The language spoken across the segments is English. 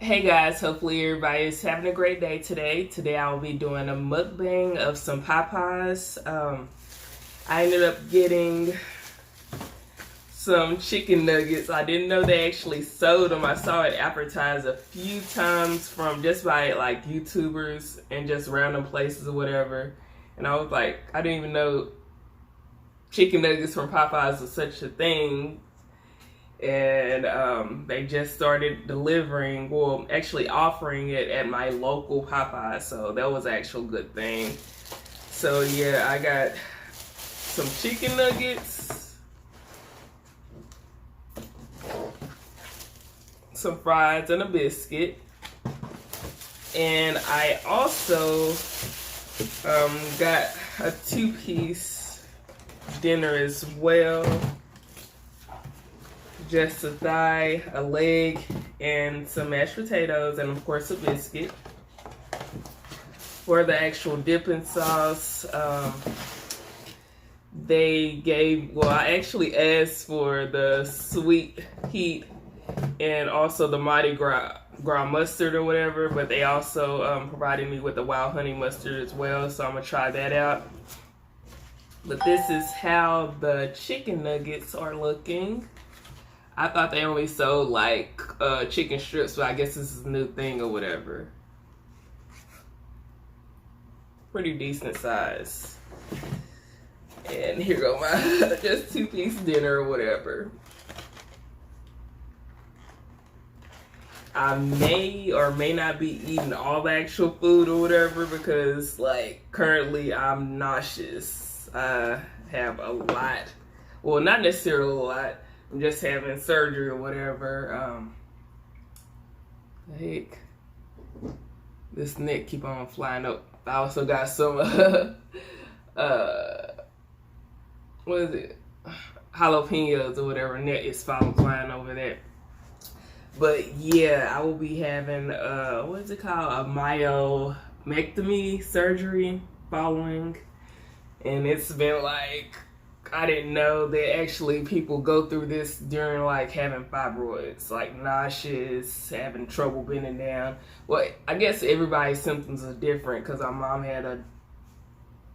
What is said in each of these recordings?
Hey guys, hopefully everybody is having a great day today. Today I will be doing a mukbang of some Popeyes. I ended up getting some chicken nuggets. I didn't know they actually sold them. I saw it advertised a few times from just by like YouTubers and just random places or whatever. And I was like, I didn't even know chicken nuggets from Popeyes was such a thing. And they just started delivering, well, actually offering it at my local Popeyes, so that was an actual good thing. So yeah, I got some chicken nuggets, some fries, and a biscuit. And I also got a 2-piece dinner as well. Just a thigh, a leg, and some mashed potatoes, and of course a biscuit. For the actual dipping sauce, they gave, well, I actually asked for the sweet heat and also the Mardi Gras mustard or whatever, but they also provided me with the wild honey mustard as well, so I'm gonna try that out. But this is how the chicken nuggets are looking. I thought they only sold like chicken strips, but I guess this is a new thing or whatever. Pretty decent size. And here go my just 2-piece dinner or whatever. I may or may not be eating all the actual food or whatever because like currently I'm nauseous. I have a lot. Well, not necessarily a lot. I'm just having surgery or whatever. The heck? This neck keep on flying up. I also got some, what is it? Jalapenos or whatever. Neck is flying over there. But yeah, I will be having, what is it called? A myomectomy surgery following. And it's been like, I didn't know that actually people go through this during like having fibroids, like nauseous, having trouble bending down. Well, I guess everybody's symptoms are different because our mom had a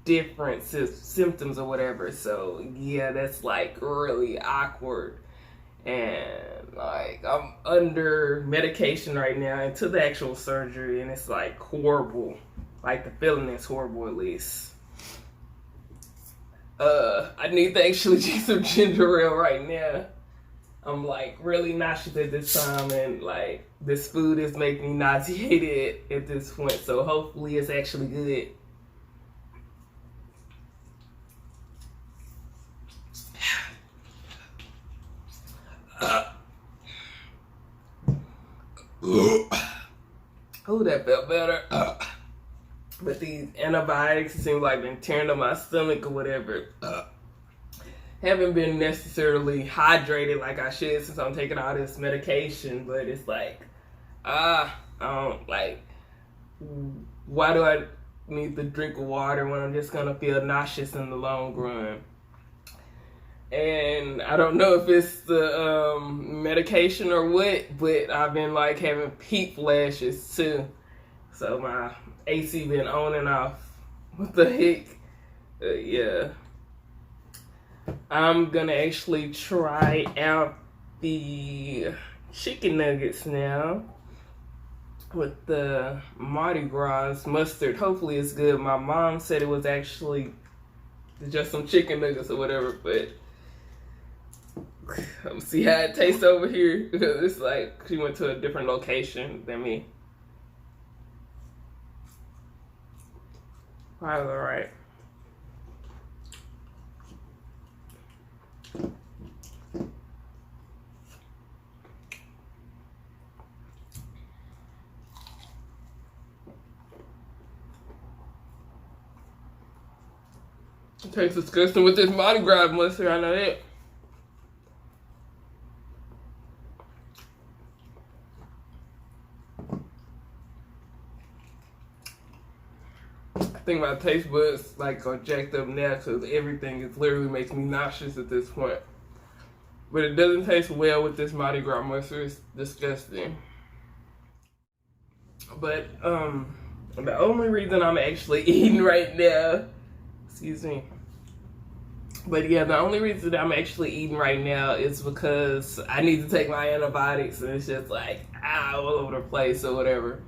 different symptoms or whatever. So yeah, that's like really awkward. And like I'm under medication right now until the actual surgery, and it's like horrible. Like the feeling is horrible at least. I need to actually get some ginger ale right now. I'm like really nauseous at this time, and like this food is making me nauseated at this point, so hopefully it's actually good. Oh, that felt better. But these antibiotics seem like been tearing up my stomach or whatever. Haven't been necessarily hydrated like I should since I'm taking all this medication, but it's like, I don't like, why do I need to drink water when I'm just gonna feel nauseous in the long run? And I don't know if it's the medication or what, but I've been like having heat flashes too. So my AC been on and off. What the heck? Yeah. I'm gonna actually try out the chicken nuggets now with the Mardi Gras mustard. Hopefully it's good. My mom said it was actually just some chicken nuggets or whatever, but I'm gonna see how it tastes over here because it's like she went to a different location than me. Probably alright. It tastes disgusting with this Mardi Gras mustard, I know that. I think my taste buds like are jacked up now because everything is literally makes me nauseous at this point. But it doesn't taste well with this Mardi Gras mustard. It's disgusting. But the only reason I'm actually eating right now, excuse me. But yeah, the only reason I'm actually eating right now is because I need to take my antibiotics, and it's just like all over the place or whatever.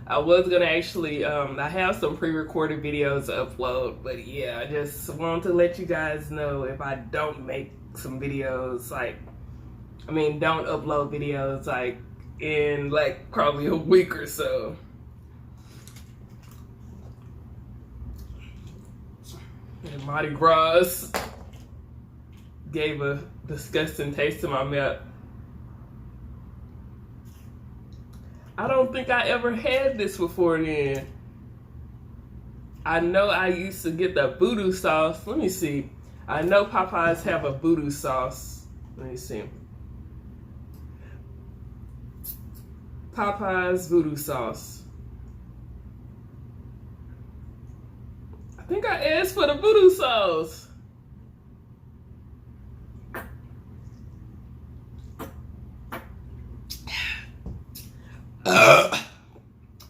I was gonna actually, I have some pre-recorded videos to upload, but yeah, I just wanted to let you guys know if I don't make some videos, don't upload videos like in like probably a week or so. And Mardi Gras gave a disgusting taste to my mouth. I don't think I ever had this before then. I know I used to get the voodoo sauce. Let me see. I know Popeyes have a voodoo sauce. Let me see. Popeyes voodoo sauce. I think I asked for the voodoo sauce.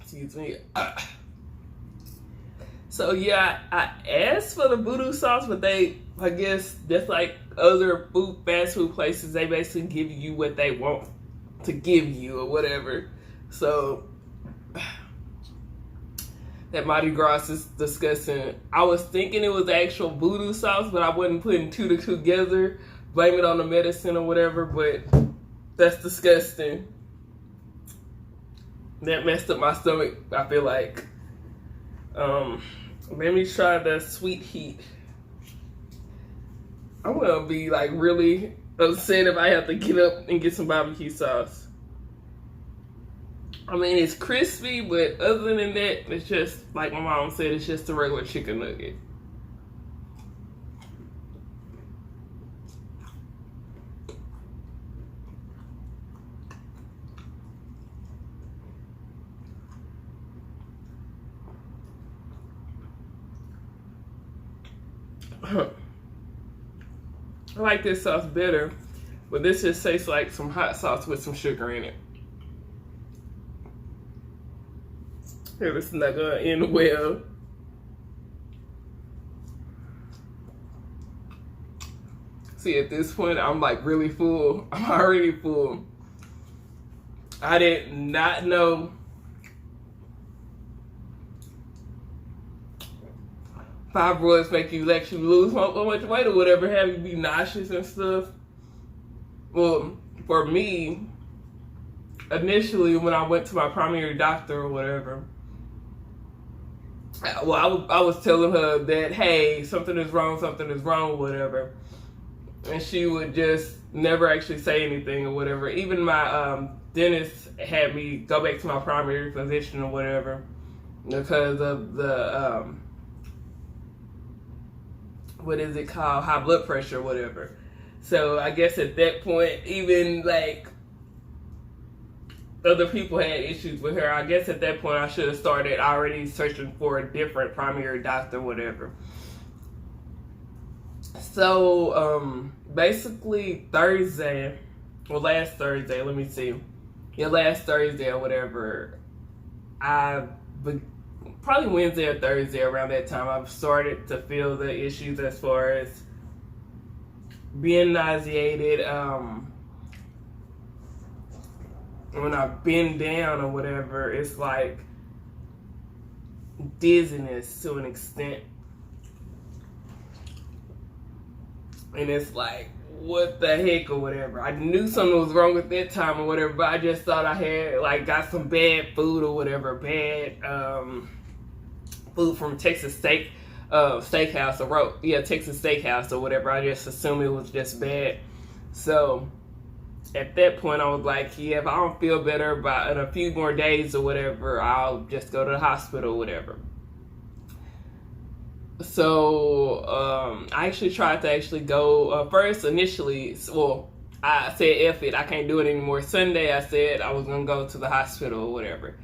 Excuse me. So yeah, I asked for the voodoo sauce, but I guess that's like other fast food places. They basically give you what they want to give you or whatever. So that Mardi Gras is disgusting. I was thinking it was actual voodoo sauce, but I wasn't putting two together. Blame it on the medicine or whatever, but that's disgusting. That messed up my stomach, I feel like. Let me try the sweet heat. I'm gonna be like really upset if I have to get up and get some barbecue sauce. I mean, it's crispy, but other than that, it's just, like my mom said, it's just a regular chicken nugget. I like this sauce better, but this just tastes like some hot sauce with some sugar in it. Here, this is not gonna end well. See, at this point, I'm like really full. I'm already full. I did not know fibroids make you actually lose so much weight or whatever, have you be nauseous and stuff. Well, for me, initially when I went to my primary doctor or whatever, well, I was telling her that, hey, something is wrong, whatever. And she would just never actually say anything or whatever. Even my dentist had me go back to my primary physician or whatever because of the, what is it called? High blood pressure or whatever. So I guess at that point, even like other people had issues with her. I guess at that point I should have started already searching for a different primary doctor, whatever. So basically Thursday, well last Thursday, let me see. Yeah, last Thursday or whatever, probably Wednesday or Thursday around that time, I've started to feel the issues as far as being nauseated. When I bend down or whatever, it's like dizziness to an extent. And it's like, what the heck or whatever. I knew something was wrong at that time or whatever, but I just thought I had like got some bad food or whatever, bad food from Texas Steakhouse or Texas Steakhouse or whatever. I just assumed it was just bad. So at that point I was like, yeah, if I don't feel better in a few more days or whatever, I'll just go to the hospital or whatever. So I actually tried to go first initially. Well, I said F it, I can't do it anymore. Sunday I said I was gonna go to the hospital or whatever.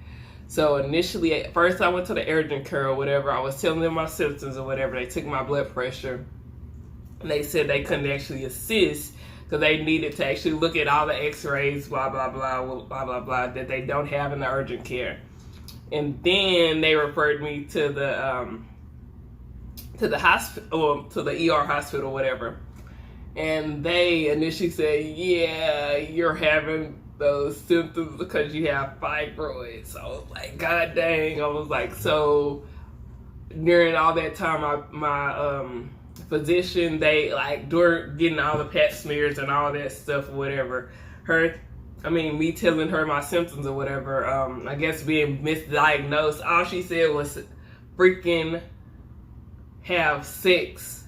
So initially, at first I went to the urgent care or whatever. I was telling them my symptoms or whatever. They took my blood pressure and they said they couldn't actually assist because they needed to actually look at all the x-rays, blah blah blah, blah blah blah, that they don't have in the urgent care. And then they referred me to the hospital, or to the ER hospital, whatever. And they initially said, yeah, you're having those symptoms because you have fibroids. So I was like, God dang. I was like, so during all that time, my physician, they like, during getting all the pap smears and all that stuff or whatever, me telling her my symptoms or whatever, I guess being misdiagnosed, all she said was freaking have sex.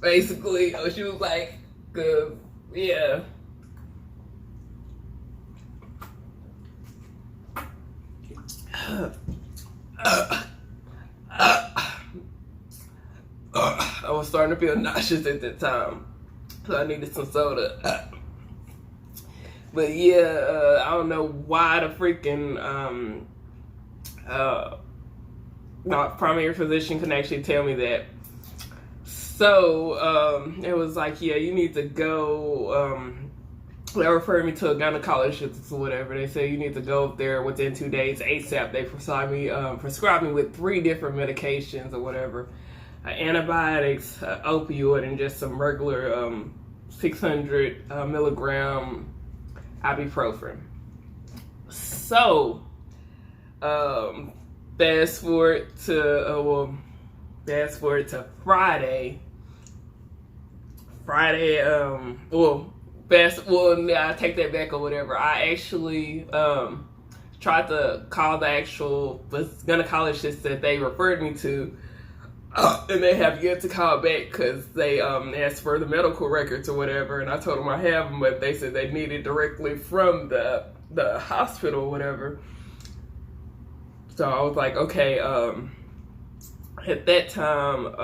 Basically, she was like, yeah. I was starting to feel nauseous at that time, so I needed some soda. But yeah, I don't know why the freaking my primary physician can actually tell me that. So it was like, yeah, you need to go. They referred me to a gynecologist or whatever. They said you need to go up there within 2 days ASAP. They prescribed me with 3 different medications or whatever, antibiotics, opioid, and just some regular 600 milligram ibuprofen. So fast forward to Friday. I take that back or whatever. I actually tried to call the actual gynecologist that they referred me to, and they have yet to call back because they asked for the medical records or whatever, and I told them I have them, but they said they need it directly from the hospital or whatever. So I was like, okay. At that time,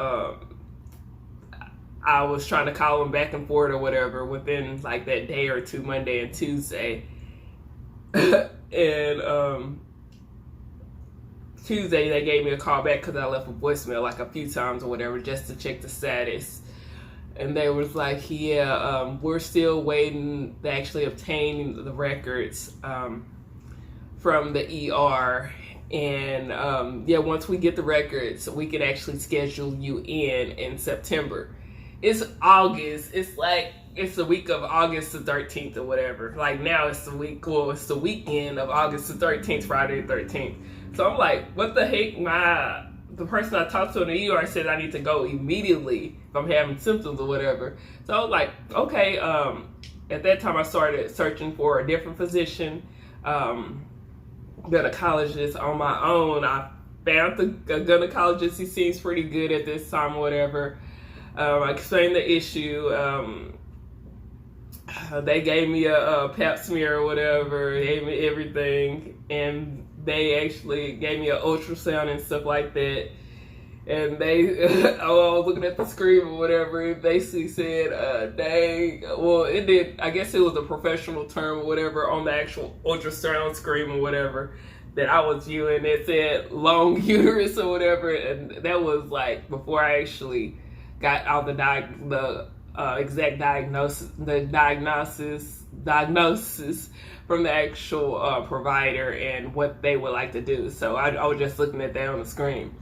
I was trying to call them back and forth or whatever within like that day or two, Monday and Tuesday. And Tuesday they gave me a call back because I left a voicemail like a few times or whatever just to check the status. And they was like, yeah, we're still waiting to actually obtain the records from the ER. And once we get the records, we can actually schedule you in September. It's August. It's the week of August the 13th or whatever. Like now it's the weekend of August the 13th, Friday the 13th. So I'm like, what the heck? The person I talked to in the ER said I need to go immediately if I'm having symptoms or whatever. So I was like, okay. At that time I started searching for a different physician, gynecologist on my own. I found the gynecologist. He seems pretty good at this time or whatever. I explained the issue. They gave me a pap smear or whatever, gave me everything, and they actually gave me an ultrasound and stuff like that. And they, I was looking at the screen or whatever, it basically said, dang, well, it did, I guess it was a professional term or whatever on the actual ultrasound screen or whatever that I was viewing. It said long uterus or whatever, and that was like before I actually got all the exact diagnosis from the actual provider and what they would like to do. So I was just looking at that on the screen.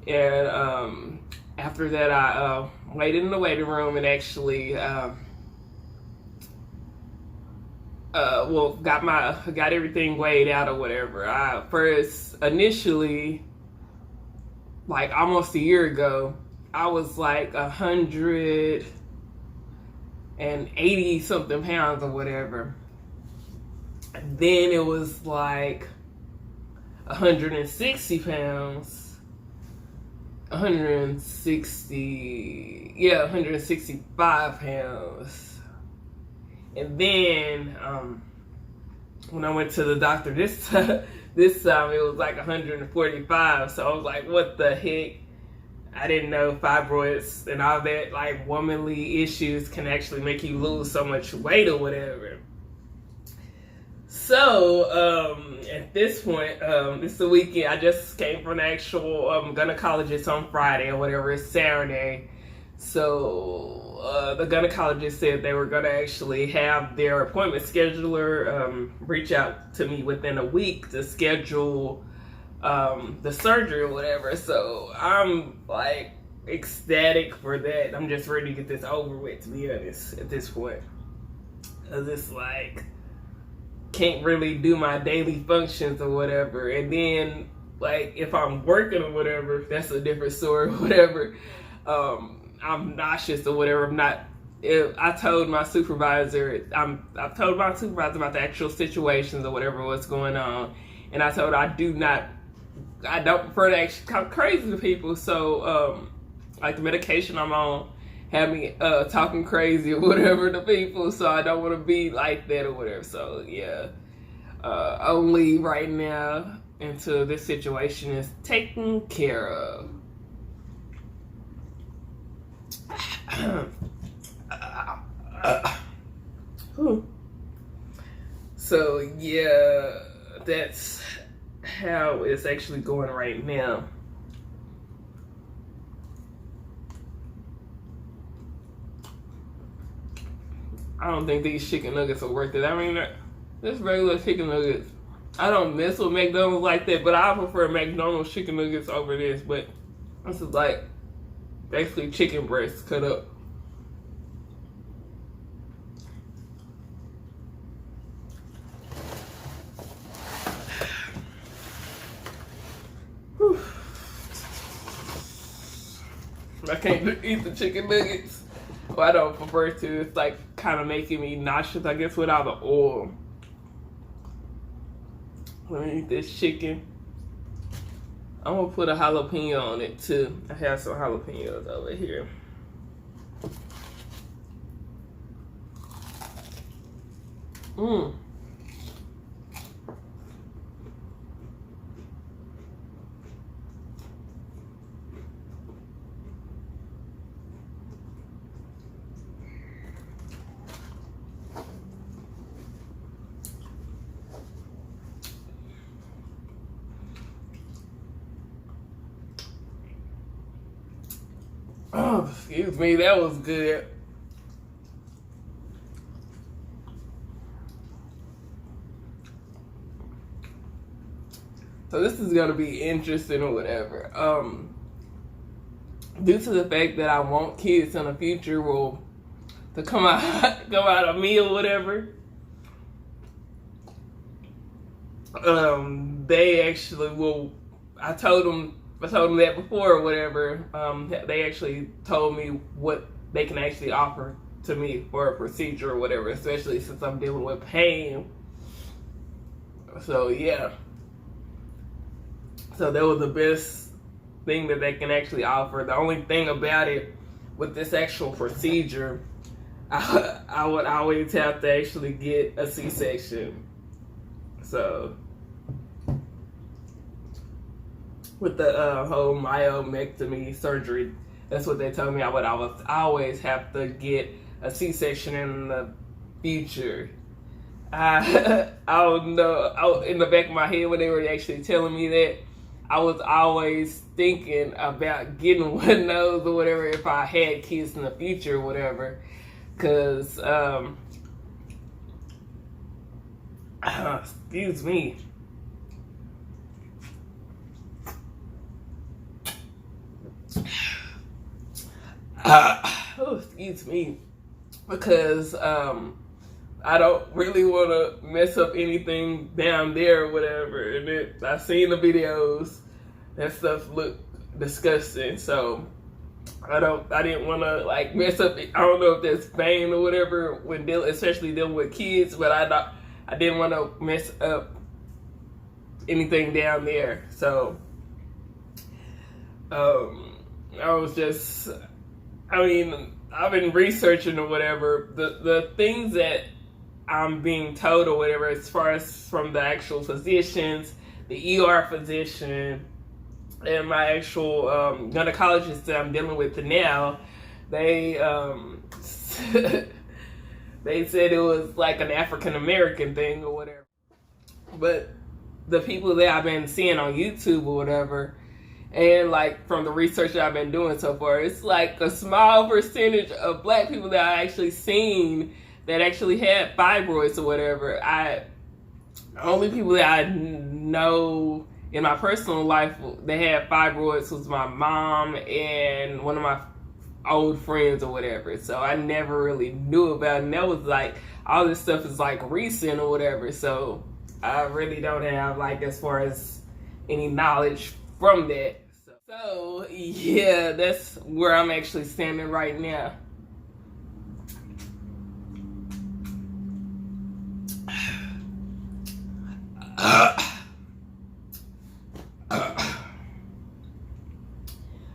And after that, I waited in the waiting room and actually got everything weighed out or whatever. I initially, like almost a year ago, I was like 180 something pounds or whatever. Then it was like 160 pounds. 165 pounds. And then when I went to the doctor this time it was like 145. So I was like, what the heck? I didn't know fibroids and all that, like womanly issues, can actually make you lose so much weight or whatever. So at this point, it's the weekend. I just came from the actual gynecologist on Friday or whatever. It's Saturday. So the gynecologist said they were going to actually have their appointment scheduler reach out to me within a week to schedule the surgery or whatever. So I'm like ecstatic for that. I'm just ready to get this over with, to be honest, at this point. Cause it's like, can't really do my daily functions or whatever. And then like if I'm working or whatever, that's a different story or whatever. I'm nauseous or whatever. I told my supervisor, I've told my supervisor about the actual situations or whatever, what's going on. And I told her I don't prefer to actually come crazy to people. So, like the medication I'm on had me talking crazy or whatever to people. So I don't want to be like that or whatever. So yeah, only right now until this situation is taken care of. So yeah, that's how it's actually going right now. I don't think these chicken nuggets are worth it. I mean, this regular chicken nuggets, I don't mess with McDonald's like that, but I prefer McDonald's chicken nuggets over this. But this is like basically chicken breasts cut up. Whew. I can't eat the chicken nuggets. Well, I don't prefer to. It's like kind of making me nauseous, I guess, without the oil. Let me eat this chicken. I'm gonna put a jalapeno on it too. I have some jalapenos over here. Oh, excuse me, that was good. So this is gonna be interesting or whatever. Due to the fact that I want kids in the future to come out of me or whatever. They actually will. I told them that before or whatever. They actually told me what they can actually offer to me for a procedure or whatever, especially since I'm dealing with pain. So yeah. So that was the best thing that they can actually offer. The only thing about it with this actual procedure, I would always have to actually get a C-section. So with the whole myomectomy surgery, that's what they told me. I would always have to get a C-section in the future. I don't know. In the back of my head, when they were actually telling me that, I was always thinking about getting one of those or whatever if I had kids in the future or whatever. Because, excuse me. Oh, excuse me. Because I don't really want to mess up anything down there or whatever. And I've seen the videos. That stuff looked disgusting. So I didn't want to like mess up. I don't know if that's pain or whatever when especially dealing with kids. But I didn't want to mess up anything down there. So I was just. I mean, I've been researching or whatever. The things that I'm being told or whatever, as far as from the actual physicians, the ER physician, and my actual gynecologist that I'm dealing with now, they they said it was like an African American thing or whatever. But the people that I've been seeing on YouTube or whatever, And like from the research that I've been doing so far, it's like a small percentage of black people that I actually seen that actually had fibroids or whatever. The only people that I know in my personal life that had fibroids was my mom and one of my old friends or whatever. So I never really knew about it. And that was like, all this stuff is like recent or whatever. So I really don't have like as far as any knowledge from that. So yeah, that's where I'm actually standing right now.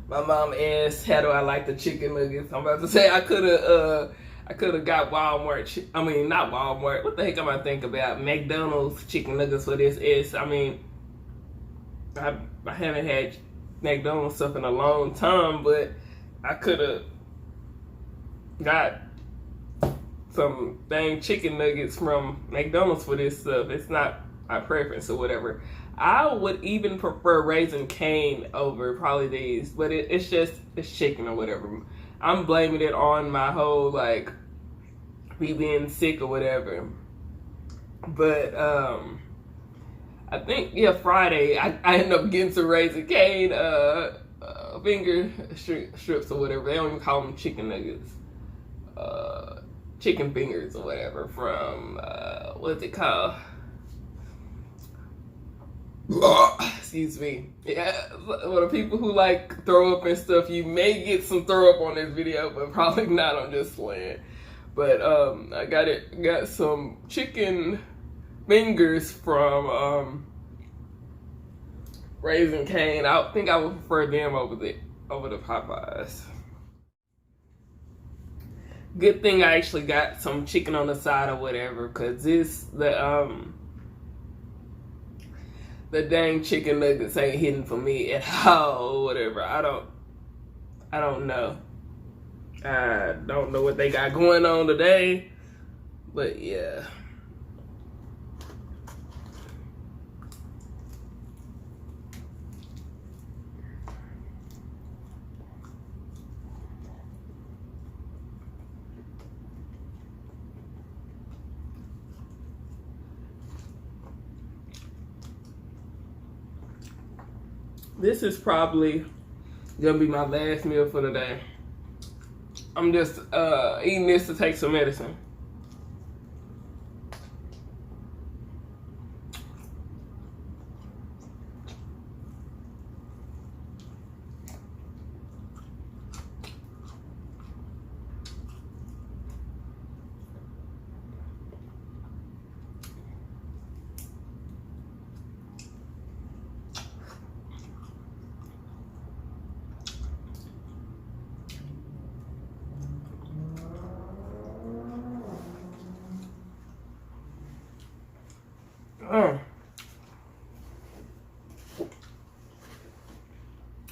My mom asked, how do I like the chicken nuggets? I'm about to say I could have got Walmart. I mean, not Walmart. What the heck am I thinking about? McDonald's chicken nuggets for this is. I mean, I haven't had McDonald's stuff in a long time, but I could have got some dang chicken nuggets from McDonald's for this stuff. It's not my preference or whatever. I would even prefer Raisin Cane over probably these, but it's chicken or whatever. I'm blaming it on my whole like me being sick or whatever. But I think Friday I ended up getting some Raisin Cane finger strips or whatever. They don't even call them chicken nuggets. Chicken fingers or whatever from what's it called? Excuse me. Yeah, for the people who like throw up and stuff, you may get some throw up on this video, but probably not. I'm just playing. But I got some chicken fingers from Raisin Cane. I think I would prefer them over the Popeyes. Good thing I actually got some chicken on the side or whatever, cause the dang chicken nuggets ain't hitting for me at all, whatever. I don't know. I don't know what they got going on today, but yeah. This is probably gonna be my last meal for the day. I'm just eating this to take some medicine.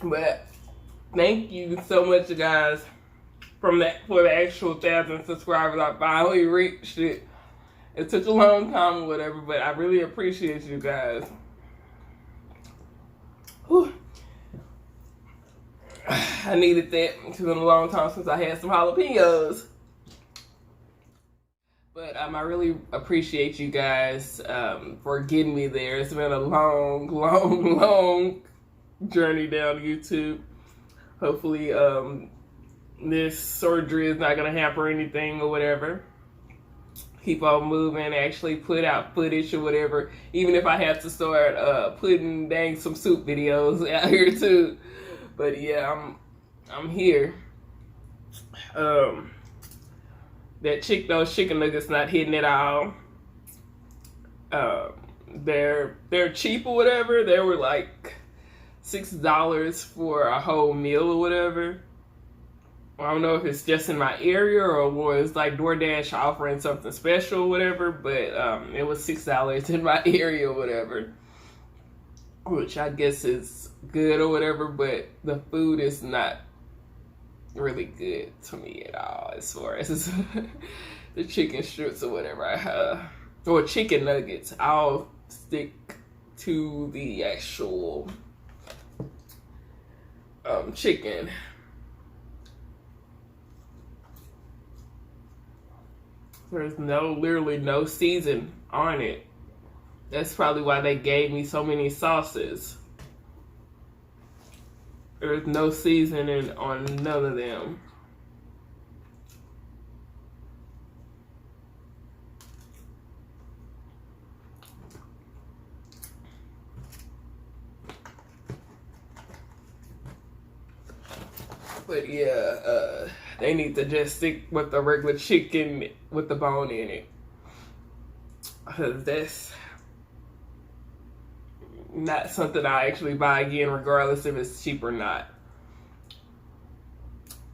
But thank you so much, guys, for the actual 1,000 subscribers. I finally reached it. It took a long time or whatever, but I really appreciate you guys. Whew. I needed that. It's been a long time since I had some jalapenos. But I really appreciate you guys for getting me there. It's been a long journey down YouTube. Hopefully this surgery is not going to hamper anything or whatever. Keep on moving, actually put out footage or whatever. Even if I have to start putting dang some soup videos out here too. But yeah, I'm here. Those chicken nuggets not hitting at all. They're cheap or whatever. They were like $6 for a whole meal or whatever. I don't know if it's just in my area or was like DoorDash offering something special or whatever, but it was $6 in my area or whatever, which I guess is good or whatever, but the food is not really good to me at all as far as the chicken strips or whatever, or chicken nuggets. I'll stick to the actual chicken. There's literally no season on it. That's probably why they gave me so many sauces. There's no seasoning on none of them. But yeah, they need to just stick with the regular chicken with the bone in it. Because that's not something I actually buy again, regardless if it's cheap or not.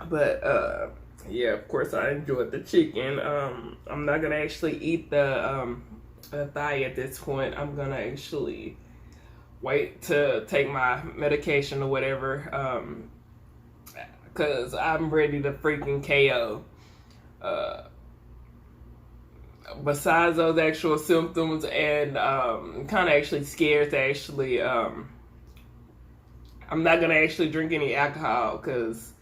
But yeah, of course I enjoyed the chicken. I'm not gonna actually eat the thigh at this point. I'm gonna actually wait to take my medication or whatever. Because I'm ready to freaking KO. Besides those actual symptoms, and kind of actually scared to actually, I'm not going to actually drink any alcohol because,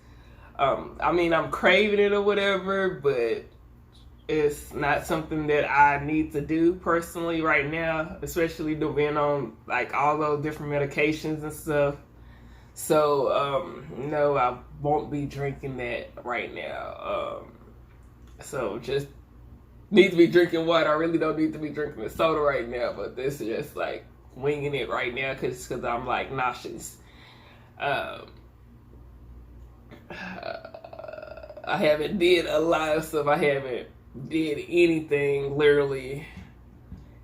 I mean, I'm craving it or whatever, but it's not something that I need to do personally right now, especially being on like all those different medications and stuff. So, no, I won't be drinking that right now. So just need to be drinking water. I really don't need to be drinking the soda right now, but this is just like winging it right now because I'm like nauseous. I haven't did a lot of stuff. I haven't did anything literally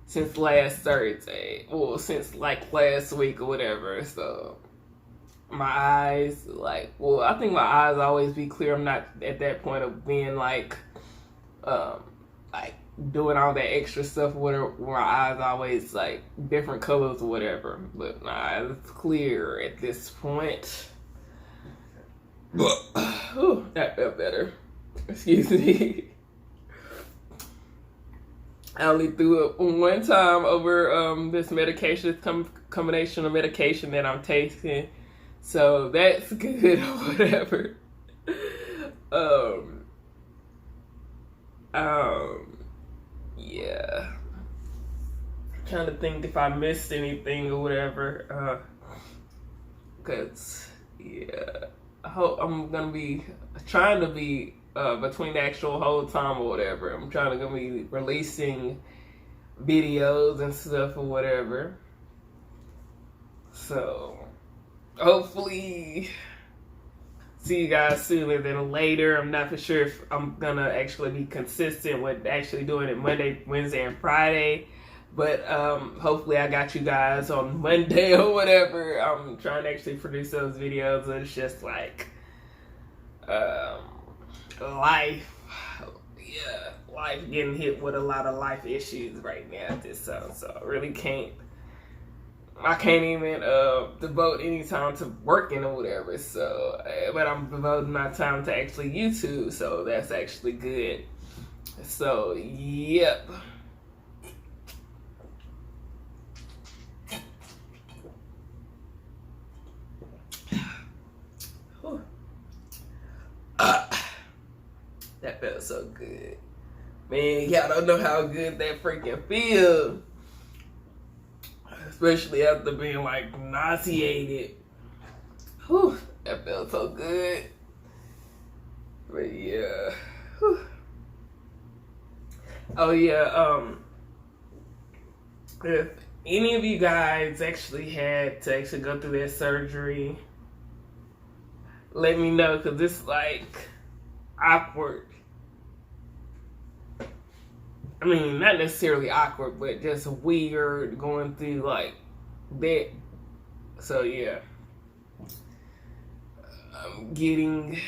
since last Thursday. Well, since like last week or whatever. So my eyes, like, well, I think my eyes always be clear. I'm not at that point of being like doing all that extra stuff where my eyes always like different colors or whatever. But my eyes clear at this point. Ooh, that felt better. Excuse me. I only threw up one time over this medication, combination of medication that I'm taking. So that's good or whatever. Yeah. I'm trying to think if I missed anything or whatever. Cause yeah, I hope I'm gonna be trying to be between the actual whole time or whatever. I'm trying to be releasing videos and stuff or whatever. So hopefully see you guys sooner than later. I'm not for sure if I'm gonna actually be consistent with actually doing it Monday, Wednesday, and Friday. But hopefully I got you guys on Monday or whatever. I'm trying to actually produce those videos. It's just like life. Yeah, life getting hit with a lot of life issues right now at this time. So I really can't. I can't even devote any time to working or whatever. So, but I'm devoting my time to actually YouTube. So that's actually good. So, yep. That felt so good. Man, y'all don't know how good that freaking feels. Especially after being like nauseated. Whew, that felt so good. But yeah. Whew. Oh yeah, if any of you guys actually had to actually go through that surgery, let me know, because it's like awkward. I mean, not necessarily awkward, but just weird going through like that. So yeah, I'm getting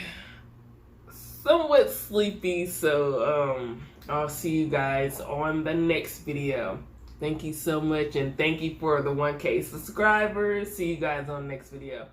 somewhat sleepy. So I'll see you guys on the next video. Thank you so much, and thank you for the 1K subscribers. See you guys on the next video.